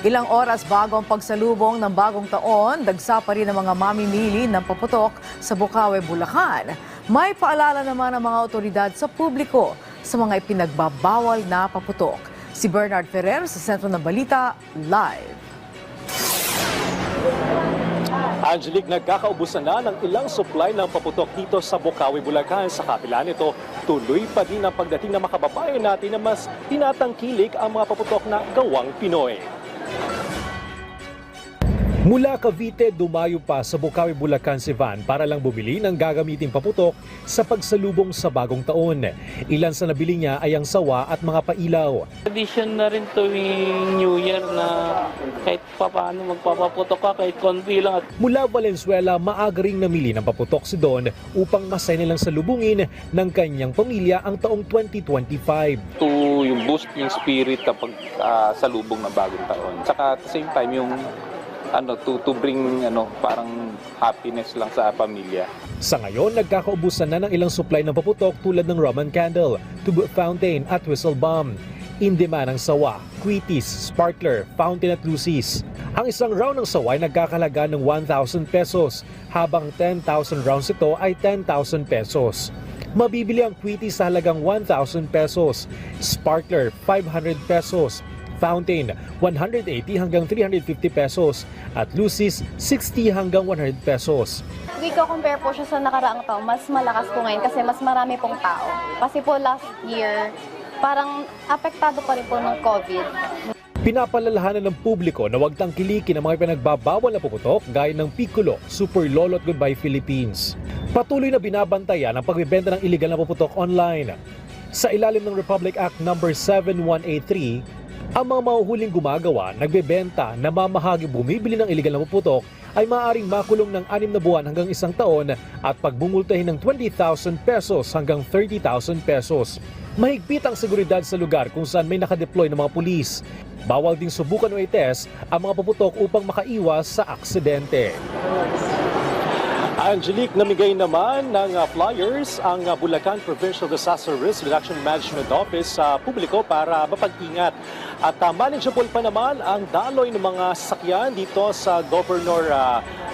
Ilang oras bago ang pagsalubong ng bagong taon, dagsa pa rin ang mga mamimili ng paputok sa Bocaue, Bulacan. May paalala naman ang mga otoridad sa publiko sa mga ipinagbabawal na paputok. Si Bernard Ferrer sa Sentro ng Balita, live. Angelique, nagkakaubusan na ng ilang supply ng paputok dito sa Bocaue, Bulacan. Sa kapila nito, tuloy pa din ang pagdating ng mga kababayan natin na mas tinatangkilik ang mga paputok na gawang Pinoy. Mula Cavite, dumayo pa sa Bocaue, Bulacan si Van para lang bumili ng gagamiting paputok sa pagsalubong sa bagong taon. Ilan sa nabili niya ay ang sawa at mga pailaw. Tradition na rin tuwing New Year na kahit paano magpapaputok ka, kahit konti lang. Mula Valenzuela, maaga ring namili ng paputok si Don upang masaya nilang salubungin ng kanyang pamilya ang taong 2025. To yung boost yung spirit kapag salubong ng bagong taon. Saka at the same time yung to bring parang happiness lang sa pamilya. Sa ngayon, nagkakaubusan na ng ilang supply ng paputok tulad ng Roman candle, tube fountain at whistle bomb. In demand ang sawa, quitis, sparkler, fountain at lucis. Ang isang round ng sawa ay nagkakalaga ng 1,000 pesos, habang 10,000 rounds ito ay 10,000 pesos. Mabibili ang quitis sa halagang 1,000 pesos, sparkler 500 pesos, fountain 180 hanggang 350 pesos at lucis 60 hanggang 100 pesos. Compare po siya sa nakaraang taon, mas malakas po ngayon kasi mas marami pong tao. Kasi po last year, parang apektado pa rin po ng COVID. Pinapalalahanan ng publiko na huwag tangkilikin ang mga pinagbabawal na puputok gaya ng Piccolo, Super Lolo at Goodbye Philippines. Patuloy na binabantayan ang pagbebenta ng iligal na puputok online. Sa ilalim ng Republic Act No. 7183, ang mga mahuhuling gumagawa, nagbebenta, namamahagi, bumibili ng iligal na puputok ay maaaring makulong ng 6 na buwan hanggang 1 taon at pagbumultahin ng 20,000 pesos hanggang 30,000 pesos. Mahigpit ang seguridad sa lugar kung saan may nakadeploy ng mga pulis. Bawal ding subukan o i-test ang mga puputok upang makaiwas sa aksidente. Angelique, namigay naman ng flyers ang Bulacan Provincial Disaster Risk Reduction Management Office sa publiko para mapag-ingat. At manageable pa naman ang daloy ng mga sasakyan dito sa Governor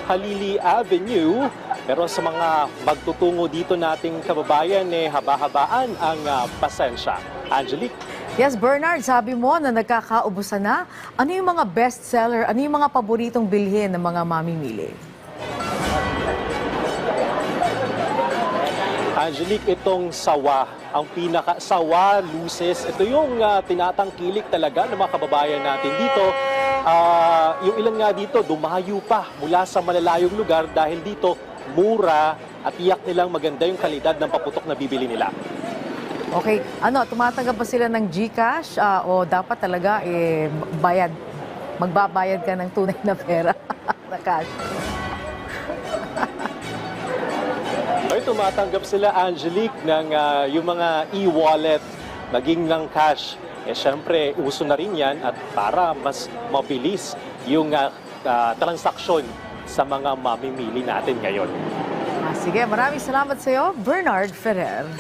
Halili Avenue. Pero sa mga magtutungo dito nating kababayan, haba-habaan ang pasensya. Angelique? Yes, Bernard, sabi mo na nagkakaubusan na. Ano yung mga bestseller, ano yung mga paboritong bilhin ng mga mamimili? Angelique, itong sawa, ang pinaka-sawa, luces, ito yung tinatangkilik talaga ng mga kababayan natin dito. Yung ilan nga dito, dumayo pa mula sa malalayong lugar dahil dito mura at tiyak nilang maganda yung kalidad ng paputok na bibili nila. Okay, tumatanggap ba sila ng GCash o dapat talaga bayad? Magbabayad ka ng tunay na pera na cash? Ay, tumatanggap sila, Angelique, ng yung mga e-wallet, maging ng cash. Siyempre, uso na rin yan at para mas mabilis yung transaksyon sa mga mamimili natin ngayon. Sige, maraming salamat sa iyo, Bernard Ferrer.